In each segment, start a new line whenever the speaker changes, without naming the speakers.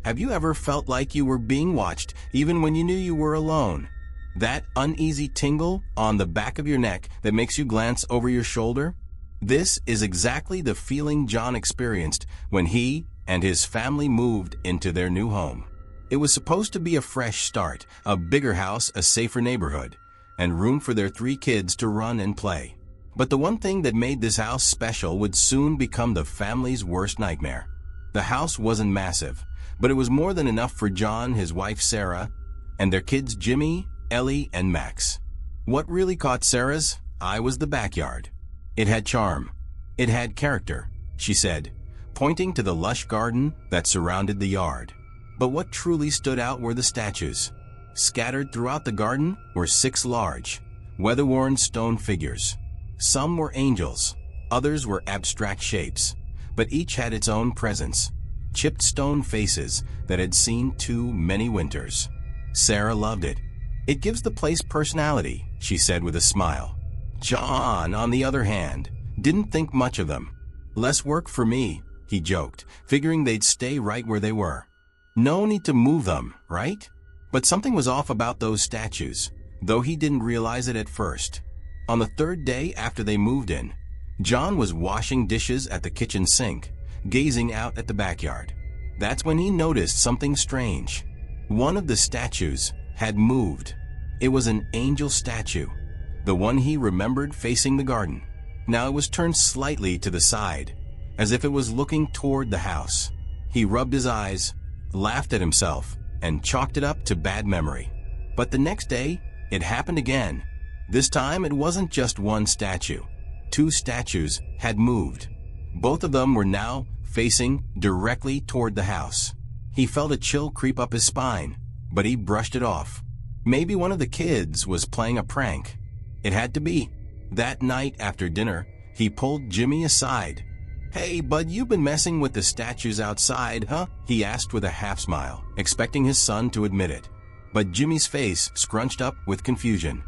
Have you ever felt like you were being watched even when you knew you were alone? That uneasy tingle on the back of your neck that makes you glance over your shoulder? This is exactly the feeling John experienced when he and his family moved into their new home. It was supposed to be a fresh start, a bigger house, a safer neighborhood, and room for their 3 kids to run and play. But the one thing that made this house special would soon become the family's worst nightmare. The house wasn't massive, but it was more than enough for John, his wife Sarah, and their kids Jimmy, Ellie, and Max. What really caught Sarah's eye was the backyard. It had charm. It had character, she said, pointing to the lush garden that surrounded the yard. But what truly stood out were the statues. Scattered throughout the garden were 6 large, weather-worn stone figures. Some were angels, others were abstract shapes, but each had its own presence. Chipped stone faces that had seen too many winters. Sarah loved it. It gives the place personality, she said with a smile. John, on the other hand, didn't think much of them. Less work for me, he joked, figuring they'd stay right where they were. No need to move them, right? But something was off about those statues, though he didn't realize it at first. On the 3rd day after they moved in, John was washing dishes at the kitchen sink, gazing out at the backyard. That's when he noticed something strange. One of the statues had moved. It was an angel statue, the one he remembered facing the garden. Now it was turned slightly to the side, as if it was looking toward the house. He rubbed his eyes, laughed at himself, and chalked it up to bad memory. But the next day, it happened again. This time it wasn't just one statue. 2 statues had moved. Both of them were now facing directly toward the house. He felt a chill creep up his spine, but he brushed it off. Maybe one of the kids was playing a prank. It had to be. That night after dinner, he pulled Jimmy aside. "Hey, bud, you've been messing with the statues outside, huh?" he asked with a half-smile, expecting his son to admit it. But Jimmy's face scrunched up with confusion.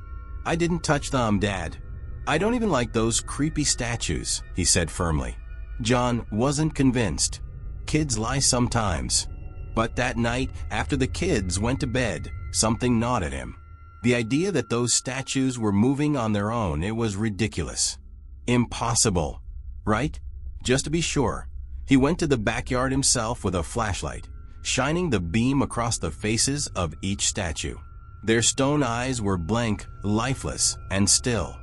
"I didn't touch them, Dad. I don't even like those creepy statues," he said firmly. John wasn't convinced. Kids lie sometimes. But that night, after the kids went to bed, something gnawed at him. The idea that those statues were moving on their own, it was ridiculous. Impossible, right? Just to be sure, he went to the backyard himself with a flashlight, shining the beam across the faces of each statue. Their stone eyes were blank, lifeless, and still.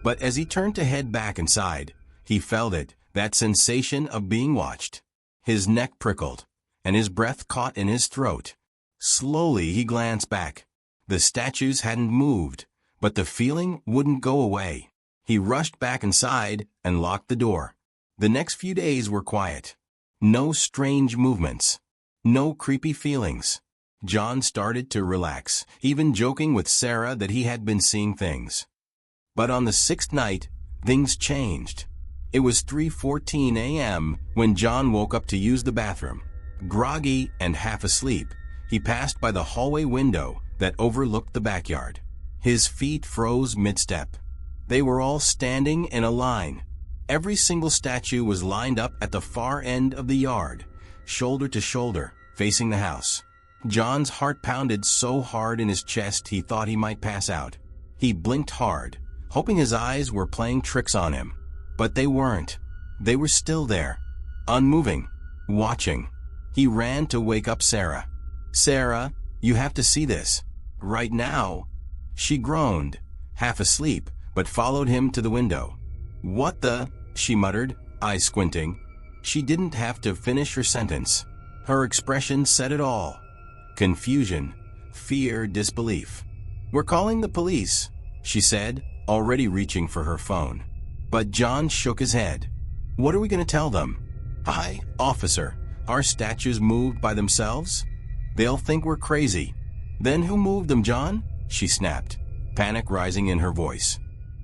But as he turned to head back inside, he felt it, that sensation of being watched. His neck prickled, and his breath caught in his throat. Slowly he glanced back. The statues hadn't moved, but the feeling wouldn't go away. He rushed back inside and locked the door. The next few days were quiet. No strange movements. No creepy feelings. John started to relax, even joking with Sarah that he had been seeing things. But on the 6th night, things changed. It was 3:14 a.m. when John woke up to use the bathroom. Groggy and half asleep, he passed by the hallway window that overlooked the backyard. His feet froze mid-step. They were all standing in a line. Every single statue was lined up at the far end of the yard, shoulder to shoulder, facing the house. John's heart pounded so hard in his chest he thought he might pass out. He blinked hard, hoping his eyes were playing tricks on him. But they weren't. They were still there, unmoving, watching. He ran to wake up Sarah. "Sarah, you have to see this. Right now." She groaned, half asleep, but followed him to the window. "What the?" she muttered, eyes squinting. She didn't have to finish her sentence. Her expression said it all. Confusion, fear, disbelief. "We're calling the police," she said, already reaching for her phone. But John shook his head. "What are we going to tell them?" "Hi, officer, our statues moved by themselves? They'll think we're crazy." "Then who moved them, John?" she snapped, panic rising in her voice.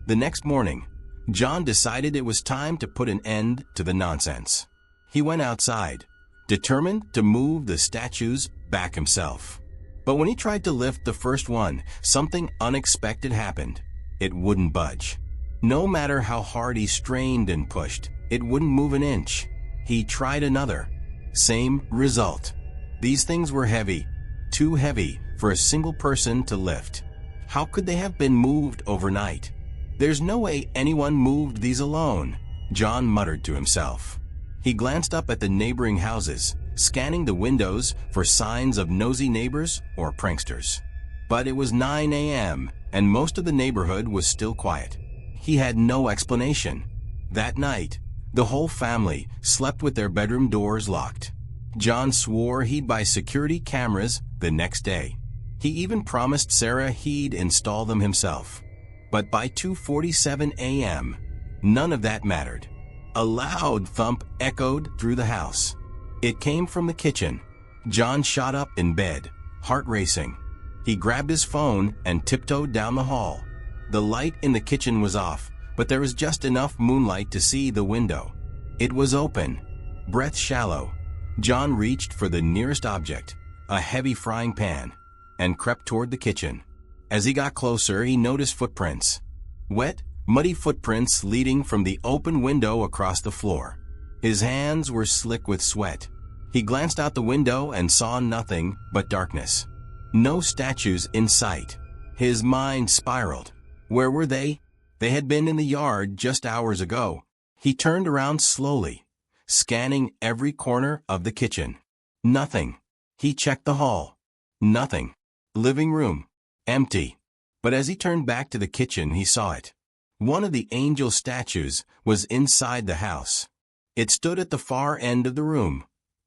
The next morning, John decided it was time to put an end to the nonsense. He went outside, determined to move the statues back himself. But when he tried to lift the first one, something unexpected happened. It wouldn't budge. No matter how hard he strained and pushed, it wouldn't move an inch. He tried another. Same result. These things were heavy, too heavy for a single person to lift. How could they have been moved overnight? There's no way anyone moved these alone, John muttered to himself. He glanced up at the neighboring houses, scanning the windows for signs of nosy neighbors or pranksters. But it was 9 a.m., and most of the neighborhood was still quiet. He had no explanation. That night, the whole family slept with their bedroom doors locked. John swore he'd buy security cameras the next day. He even promised Sarah he'd install them himself. But by 2:47 a.m., none of that mattered. A loud thump echoed through the house. It came from the kitchen. John shot up in bed, heart racing. He grabbed his phone and tiptoed down the hall. The light in the kitchen was off, but there was just enough moonlight to see the window. It was open, breath shallow. John reached for the nearest object, a heavy frying pan, and crept toward the kitchen. As he got closer, he noticed footprints. Wet, muddy footprints leading from the open window across the floor. His hands were slick with sweat. He glanced out the window and saw nothing but darkness. No statues in sight. His mind spiraled. Where were they? They had been in the yard just hours ago. He turned around slowly, scanning every corner of the kitchen. Nothing. He checked the hall. Nothing. Living room. Empty. But as he turned back to the kitchen, he saw it. One of the angel statues was inside the house. It stood at the far end of the room,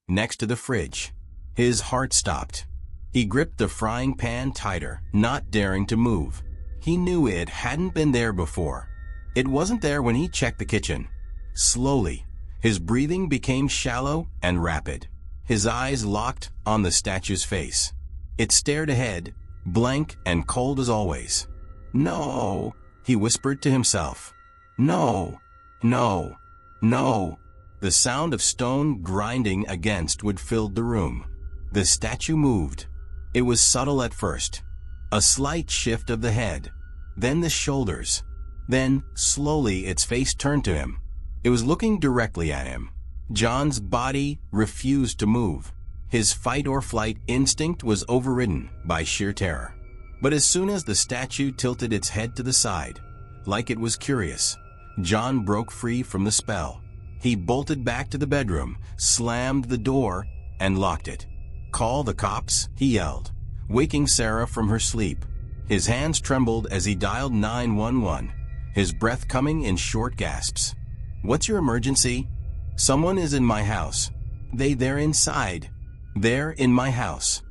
next to the fridge. His heart stopped. He gripped the frying pan tighter, not daring to move. He knew it hadn't been there before. It wasn't there when he checked the kitchen. Slowly, his breathing became shallow and rapid. His eyes locked on the statue's face. It stared ahead, blank and cold as always. "No," he whispered to himself. "No, no, no." The sound of stone grinding against wood filled the room. The statue moved. It was subtle at first. A slight shift of the head, then the shoulders. Then, slowly, its face turned to him. It was looking directly at him. John's body refused to move. His fight-or-flight instinct was overridden by sheer terror. But as soon as the statue tilted its head to the side, like it was curious, John broke free from the spell. He bolted back to the bedroom, slammed the door, and locked it. "Call the cops," he yelled, waking Sarah from her sleep. His hands trembled as he dialed 911, his breath coming in short gasps. "What's your emergency?" "Someone is in my house." They're inside. They're in my house."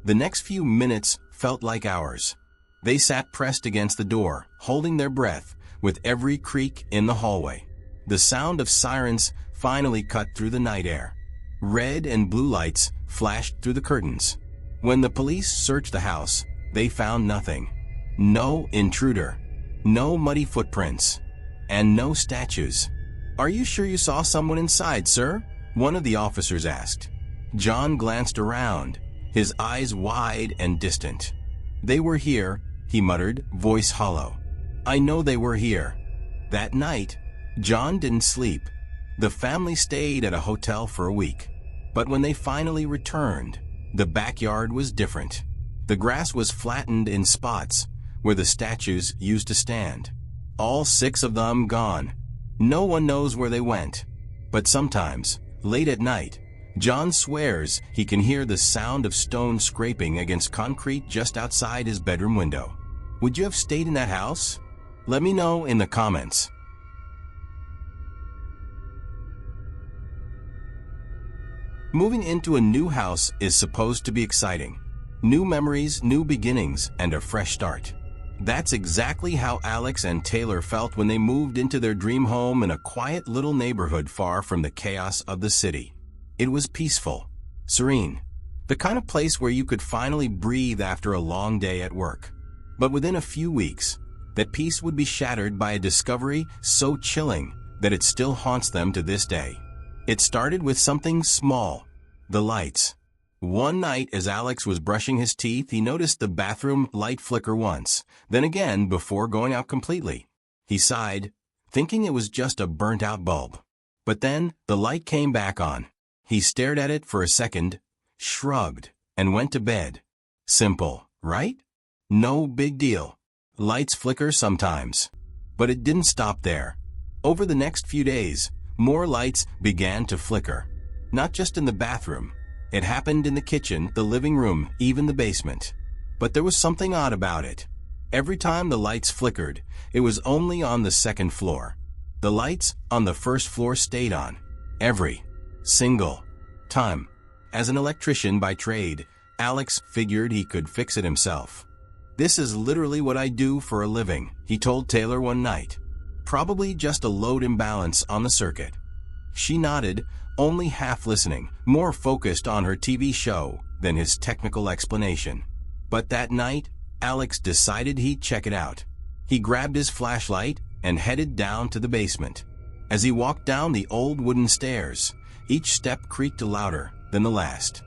The next few minutes felt like hours. They sat pressed against the door, holding their breath, with every creak in the hallway. The sound of sirens finally cut through the night air. Red and blue lights flashed through the curtains. When the police searched the house, they found nothing. No intruder, no muddy footprints, and no statues. "Are you sure you saw someone inside, sir?" one of the officers asked. John glanced around, his eyes wide and distant. "They were here," he muttered, voice hollow. "I know they were here." That night, John didn't sleep. The family stayed at a hotel for a week. But when they finally returned, the backyard was different. The grass was flattened in spots where the statues used to stand. All 6 of them gone. No one knows where they went. But sometimes, late at night, John swears he can hear the sound of stone scraping against concrete just outside his bedroom window. Would you have stayed in that house? Let me know in the comments. Moving into a new house is supposed to be exciting. New memories, new beginnings, and a fresh start. That's exactly how Alex and Taylor felt when they moved into their dream home in a quiet little neighborhood far from the chaos of the city. It was peaceful, serene, the kind of place where you could finally breathe after a long day at work. But within a few weeks, that peace would be shattered by a discovery so chilling that it still haunts them to this day. It started with something small, the lights. One night as Alex was brushing his teeth, he noticed the bathroom light flicker once, then again before going out completely. He sighed, thinking it was just a burnt-out bulb. But then the light came back on. He stared at it for a second, shrugged, and went to bed. Simple, right? No big deal. Lights flicker sometimes. But it didn't stop there. Over the next few days, more lights began to flicker. Not just in the bathroom. It happened in the kitchen, the living room, even the basement. But there was something odd about it. Every time the lights flickered, it was only on the second floor. The lights on the first floor stayed on. Every single time. As an electrician by trade, Alex figured he could fix it himself. "This is literally what I do for a living," he told Taylor one night. "Probably just a load imbalance on the circuit." She nodded, only half listening, more focused on her TV show than his technical explanation. But that night, Alex decided he'd check it out. He grabbed his flashlight and headed down to the basement. As he walked down the old wooden stairs, each step creaked louder than the last.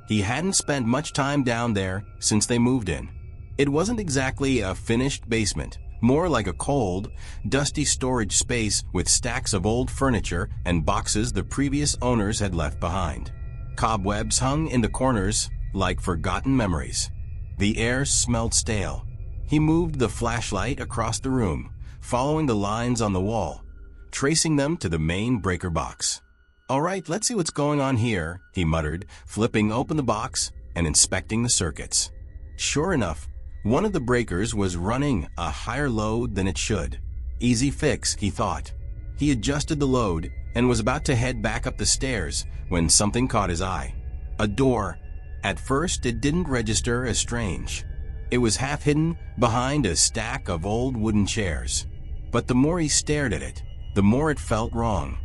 He hadn't spent much time down there since they moved in. It wasn't exactly a finished basement, more like a cold, dusty storage space with stacks of old furniture and boxes the previous owners had left behind. Cobwebs hung in the corners like forgotten memories. The air smelled stale. He moved the flashlight across the room, following the lines on the wall, tracing them to the main breaker box. "All right, let's see what's going on here," he muttered, flipping open the box and inspecting the circuits. Sure enough, one of the breakers was running a higher load than it should. Easy fix, he thought. He adjusted the load and was about to head back up the stairs when something caught his eye. A door. At first, it didn't register as strange. It was half hidden behind a stack of old wooden chairs. But the more he stared at it, the more it felt wrong.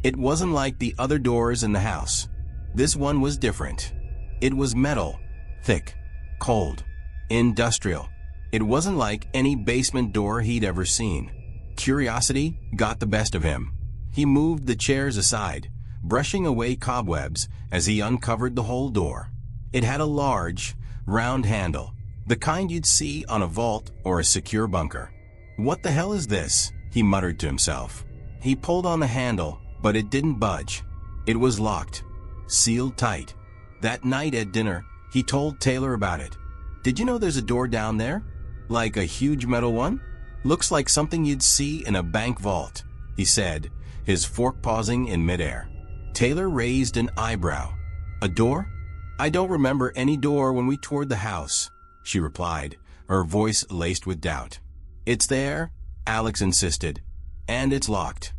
It wasn't like the other doors in the house. This one was different. It was metal, thick, cold, industrial. It wasn't like any basement door he'd ever seen. Curiosity got the best of him. He moved the chairs aside, brushing away cobwebs as he uncovered the whole door. It had a large, round handle, the kind you'd see on a vault or a secure bunker. "What the hell is this?" he muttered to himself. He pulled on the handle, but it didn't budge. It was locked, sealed tight. That night at dinner, he told Taylor about it. "Did you know there's a door down there? Like a huge metal one? Looks like something you'd see in a bank vault," he said, his fork pausing in midair. Taylor raised an eyebrow. "A door? I don't remember any door when we toured the house," she replied, her voice laced with doubt. "It's there," Alex insisted, "and it's locked."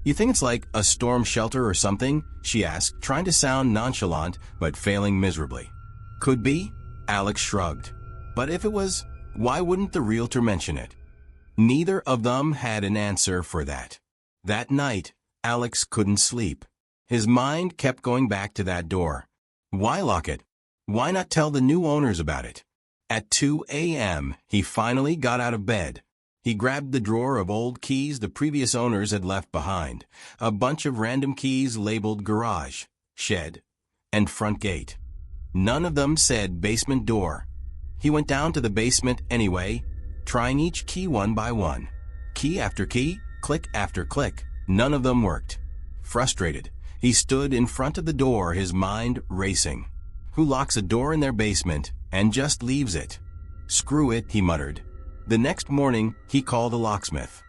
"You think it's like a storm shelter or something?" she asked, trying to sound nonchalant but failing miserably. "Could be," Alex shrugged. "But if it was, why wouldn't the realtor mention it?" Neither of them had an answer for that. That night, Alex couldn't sleep. His mind kept going back to that door. Why lock it? Why not tell the new owners about it? At 2 a.m., he finally got out of bed. He grabbed the drawer of old keys the previous owners had left behind, a bunch of random keys labeled garage, shed, and front gate. None of them said basement door. He went down to the basement anyway, trying each key one by one. Key after key, click after click, none of them worked. Frustrated, he stood in front of the door, his mind racing. Who locks a door in their basement and just leaves it? "Screw it," he muttered. The next morning, he called a locksmith.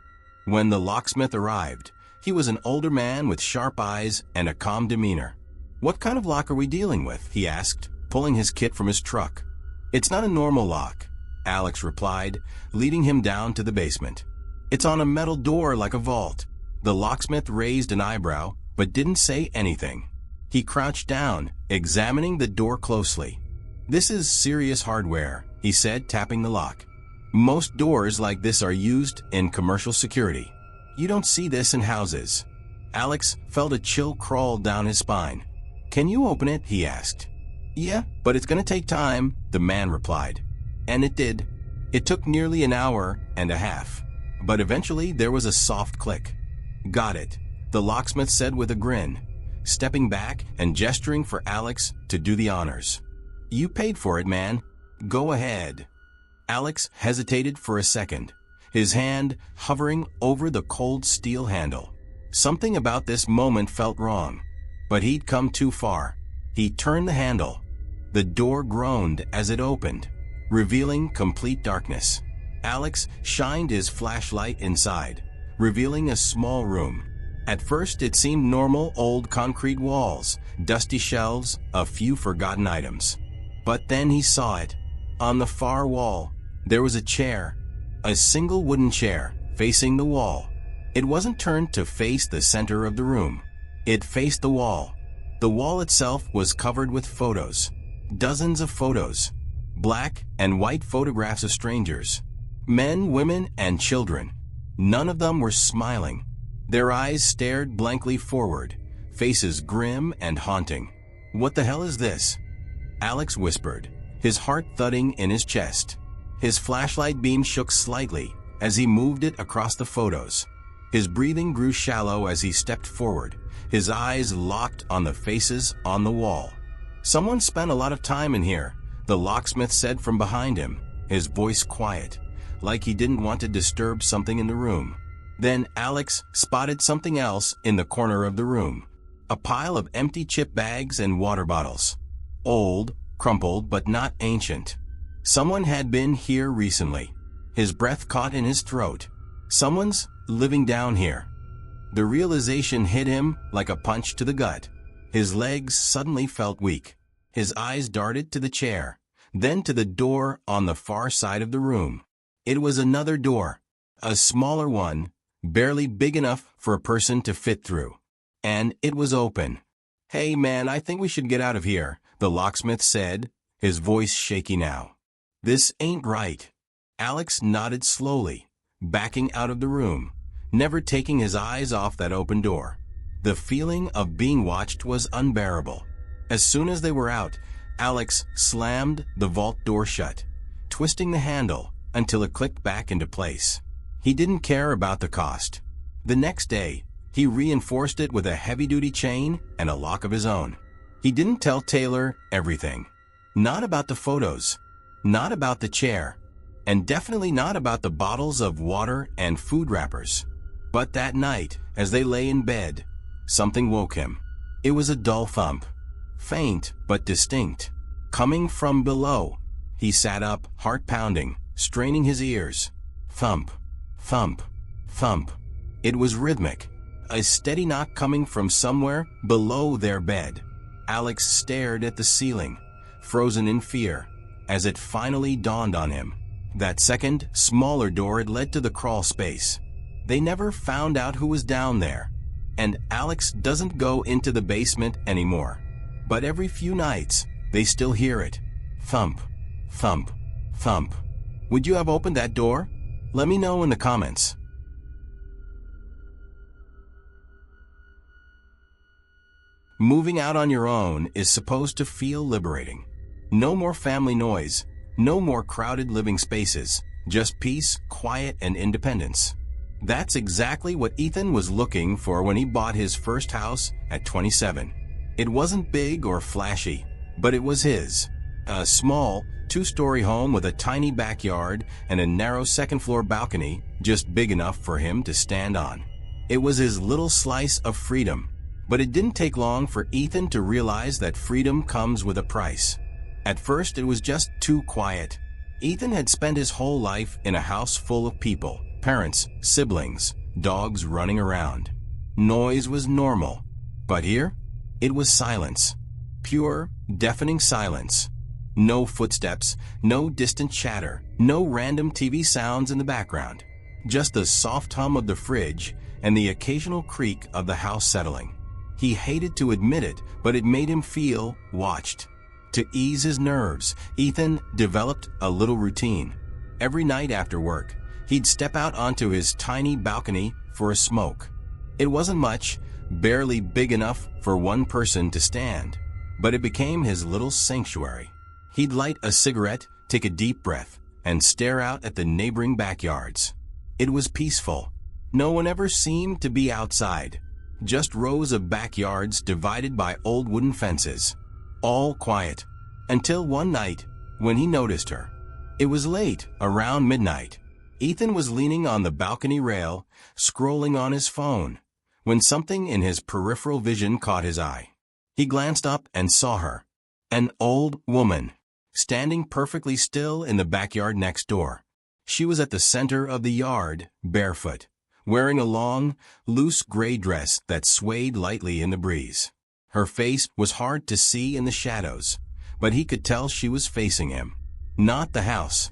When the locksmith arrived, he was an older man with sharp eyes and a calm demeanor. "What kind of lock are we dealing with?" he asked, pulling his kit from his truck. "It's not a normal lock," Alex replied, leading him down to the basement. "It's on a metal door like a vault." The locksmith raised an eyebrow, but didn't say anything. He crouched down, examining the door closely. "This is serious hardware," he said, tapping the lock. "Most doors like this are used in commercial security. You don't see this in houses." Alex felt a chill crawl down his spine. "Can you open it?" he asked. "Yeah, but it's going to take time," the man replied. And it did. It took nearly an hour and a half. But eventually there was a soft click. "Got it," the locksmith said with a grin, stepping back and gesturing for Alex to do the honors. "You paid for it, man. Go ahead." Alex hesitated for a second, his hand hovering over the cold steel handle. Something about this moment felt wrong, but he'd come too far. He turned the handle, The door groaned as it opened, revealing complete darkness. Alex shined his flashlight inside, revealing a small room. At first it seemed normal: old concrete walls, dusty shelves, a few forgotten items. But then he saw it. On the far wall, there was a chair, a single wooden chair, facing the wall. It wasn't turned to face the center of the room. It faced the wall. The wall itself was covered with photos. Dozens of photos. Black and white photographs of strangers. Men, women, and children. None of them were smiling. Their eyes stared blankly forward, faces grim and haunting. "What the hell is this?" Alex whispered, his heart thudding in his chest. His flashlight beam shook slightly as he moved it across the photos. His breathing grew shallow as he stepped forward, his eyes locked on the faces on the wall. "Someone spent a lot of time in here," the locksmith said from behind him, his voice quiet, like he didn't want to disturb something in the room. Then Alex spotted something else in the corner of the room. A pile of empty chip bags and water bottles. Old, crumpled, but not ancient. Someone had been here recently. His breath caught in his throat. Someone's living down here. The realization hit him like a punch to the gut. His legs suddenly felt weak. His eyes darted to the chair, then to the door on the far side of the room. It was another door, a smaller one, barely big enough for a person to fit through. And it was open. "Hey man, I think we should get out of here," the locksmith said, his voice shaky now. "This ain't right." Alex nodded slowly, backing out of the room, never taking his eyes off that open door. The feeling of being watched was unbearable. As soon as they were out, Alex slammed the vault door shut, twisting the handle until it clicked back into place. He didn't care about the cost. The next day, he reinforced it with a heavy-duty chain and a lock of his own. He didn't tell Taylor everything. Not about the photos, not about the chair, and definitely not about the bottles of water and food wrappers. But that night, as they lay in bed, something woke him. It was a dull thump, faint but distinct, coming from below. He sat up, heart pounding, straining his ears. Thump, thump, thump. It was rhythmic, a steady knock coming from somewhere below their bed. Alex stared at the ceiling, frozen in fear, as it finally dawned on him. That second, smaller door had led to the crawl space. They never found out who was down there, and Alex doesn't go into the basement anymore. But every few nights, they still hear it. Thump, thump, thump. Would you have opened that door? Let me know in the comments. Moving out on your own is supposed to feel liberating. No more family noise, no more crowded living spaces, just peace, quiet, and independence. That's exactly what Ethan was looking for when he bought his first house at 27. It wasn't big or flashy, but it was his. A small, two-story home with a tiny backyard and a narrow second-floor balcony, just big enough for him to stand on. It was his little slice of freedom, but it didn't take long for Ethan to realize that freedom comes with a price. At first, it was just too quiet. Ethan had spent his whole life in a house full of people, parents, siblings, dogs running around. Noise was normal, but here, it was silence. Pure, deafening silence. No footsteps, no distant chatter, no random TV sounds in the background. Just the soft hum of the fridge and the occasional creak of the house settling. He hated to admit it, but it made him feel watched. To ease his nerves, Ethan developed a little routine. Every night after work, he'd step out onto his tiny balcony for a smoke. It wasn't much, barely big enough for one person to stand, but it became his little sanctuary. He'd light a cigarette, take a deep breath, and stare out at the neighboring backyards. It was peaceful. No one ever seemed to be outside. Just rows of backyards divided by old wooden fences. All quiet, until one night when he noticed her. It was late, around midnight. Ethan was leaning on the balcony rail, scrolling on his phone, when something in his peripheral vision caught his eye. He glanced up and saw her. An old woman, standing perfectly still in the backyard next door. She was at the center of the yard, barefoot, wearing a long, loose gray dress that swayed lightly in the breeze. Her face was hard to see in the shadows, but he could tell she was facing him, not the house.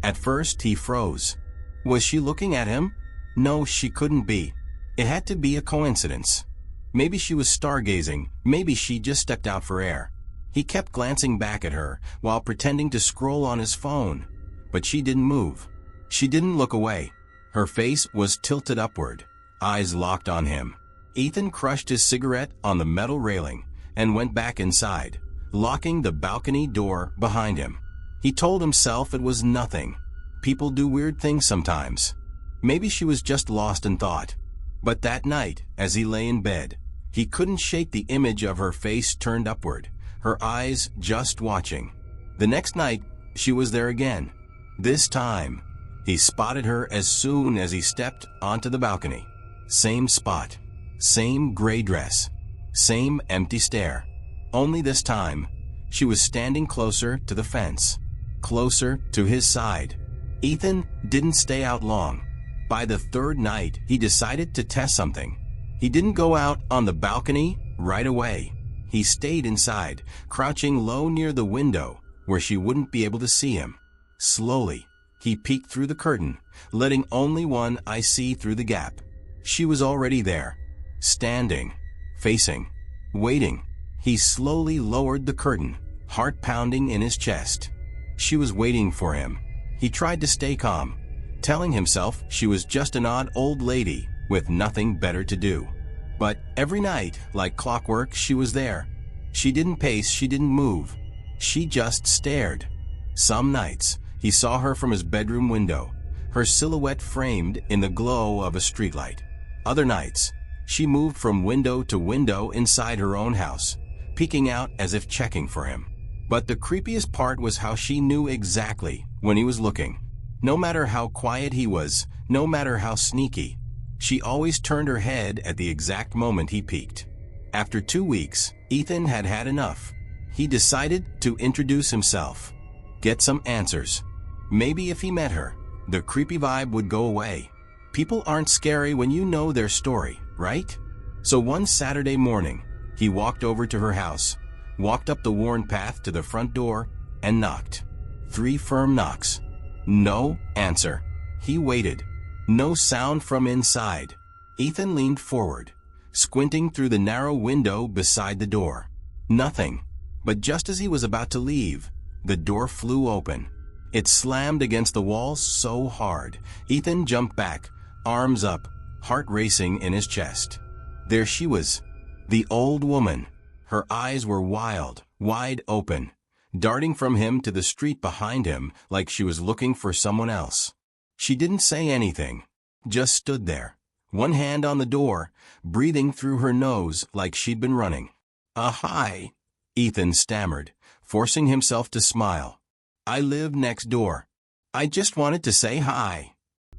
At first he froze. Was she looking at him? No, she couldn't be. It had to be a coincidence. Maybe she was stargazing, maybe she just stepped out for air. He kept glancing back at her while pretending to scroll on his phone, but she didn't move. She didn't look away. Her face was tilted upward, eyes locked on him. Ethan crushed his cigarette on the metal railing and went back inside, locking the balcony door behind him. He told himself it was nothing. People do weird things sometimes. Maybe she was just lost in thought. But that night, as he lay in bed, he couldn't shake the image of her face turned upward, her eyes just watching. The next night, she was there again. This time, he spotted her as soon as he stepped onto the balcony. Same spot, same gray dress, same empty stare. Only this time, she was standing closer to the fence, closer to his side. Ethan didn't stay out long. By the third night, he decided to test something. He didn't go out on the balcony right away. He stayed inside, crouching low near the window where she wouldn't be able to see him. Slowly, he peeked through the curtain, letting only one eye see through the gap. She was already there, standing, facing, waiting. He slowly lowered the curtain, heart pounding in his chest. She was waiting for him. He tried to stay calm, telling himself she was just an odd old lady with nothing better to do. But every night, like clockwork, she was there. She didn't pace, she didn't move. She just stared. Some nights, he saw her from his bedroom window, her silhouette framed in the glow of a streetlight. Other nights, she moved from window to window inside her own house, peeking out as if checking for him. But the creepiest part was how she knew exactly when he was looking. No matter how quiet he was, no matter how sneaky, she always turned her head at the exact moment he peeked. After 2 weeks, Ethan had had enough. He decided to introduce himself, get some answers. Maybe if he met her, the creepy vibe would go away. People aren't scary when you know their story, right? So one Saturday morning, he walked over to her house, walked up the worn path to the front door, and knocked. 3 firm knocks. No answer. He waited. No sound from inside. Ethan leaned forward, squinting through the narrow window beside the door. Nothing. But just as he was about to leave, the door flew open. It slammed against the wall so hard, Ethan jumped back, arms up, heart racing in his chest. There she was, the old woman. Her eyes were wild, wide open, darting from him to the street behind him like she was looking for someone else. She didn't say anything, just stood there, one hand on the door, breathing through her nose like she'd been running. Hi, Ethan stammered, forcing himself to smile. I live next door. I just wanted to say hi.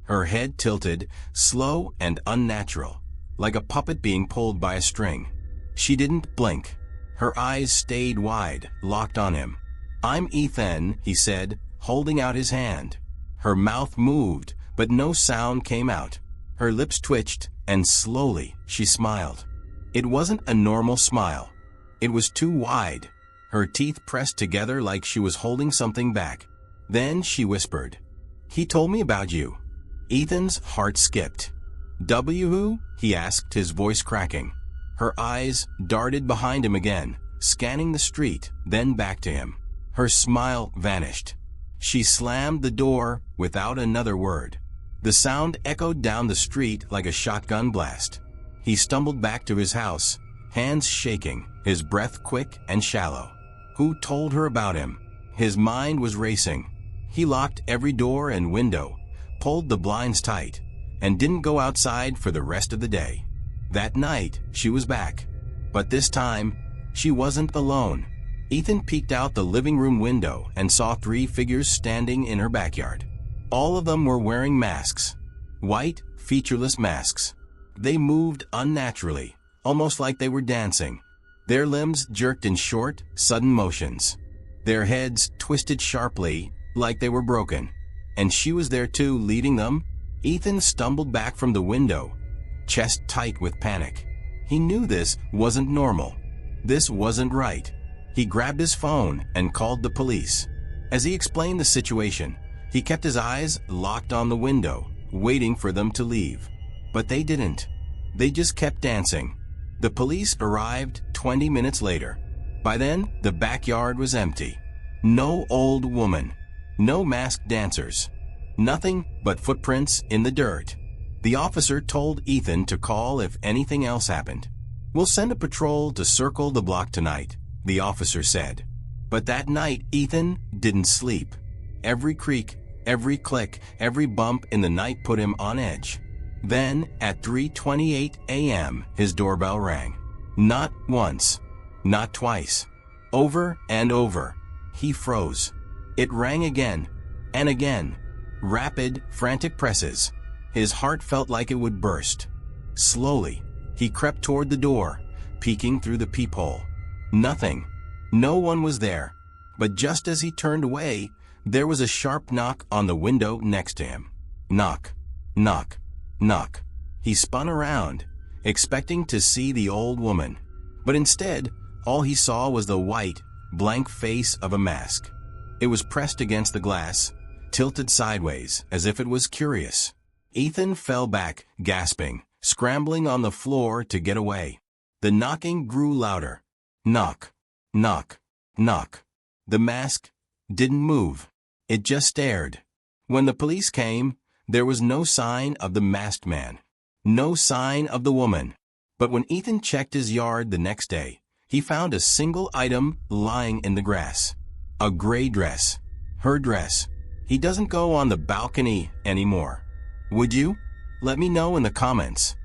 Her head tilted, slow and unnatural, like a puppet being pulled by a string. She didn't blink. Her eyes stayed wide, locked on him. I'm Ethan, he said, holding out his hand. Her mouth moved, but no sound came out. Her lips twitched, and slowly she smiled. It wasn't a normal smile. It was too wide. Her teeth pressed together like she was holding something back. Then she whispered, He told me about you. Ethan's heart skipped. Who? He asked, his voice cracking. Her eyes darted behind him again, scanning the street, then back to him. Her smile vanished. She slammed the door without another word. The sound echoed down the street like a shotgun blast. He stumbled back to his house, hands shaking, his breath quick and shallow. Who told her about him? His mind was racing. He locked every door and window, pulled the blinds tight, and didn't go outside for the rest of the day. That night, she was back. But this time, she wasn't alone. Ethan peeked out the living room window and saw 3 figures standing in her backyard. All of them were wearing masks. White, featureless masks. They moved unnaturally, almost like they were dancing. Their limbs jerked in short, sudden motions. Their heads twisted sharply, like they were broken. And she was there too, leading them. Ethan stumbled back from the window, chest tight with panic. He knew this wasn't normal. This wasn't right. He grabbed his phone and called the police. As he explained the situation, he kept his eyes locked on the window, waiting for them to leave. But they didn't. They just kept dancing. The police arrived 20 minutes later. By then, the backyard was empty. No old woman. No masked dancers. Nothing but footprints in the dirt. The officer told Ethan to call if anything else happened. "We'll send a patrol to circle the block tonight," the officer said. But that night, Ethan didn't sleep. Every creak, every click, every bump in the night put him on edge. Then, at 3:28 a.m., his doorbell rang. Not once, not twice. Over and over. He froze. It rang again and again. Rapid, frantic presses. His heart felt like it would burst. Slowly, he crept toward the door, peeking through the peephole. Nothing. No one was there. But just as he turned away, there was a sharp knock on the window next to him. Knock, knock, knock. He spun around, expecting to see the old woman. But instead, all he saw was the white, blank face of a mask. It was pressed against the glass, tilted sideways, as if it was curious. Ethan fell back, gasping, scrambling on the floor to get away. The knocking grew louder. Knock, knock, knock. The mask didn't move. It just stared. When the police came, there was no sign of the masked man. No sign of the woman. But when Ethan checked his yard the next day, he found a single item lying in the grass. A gray dress. Her dress. He doesn't go on the balcony anymore. Would you? Let me know in the comments.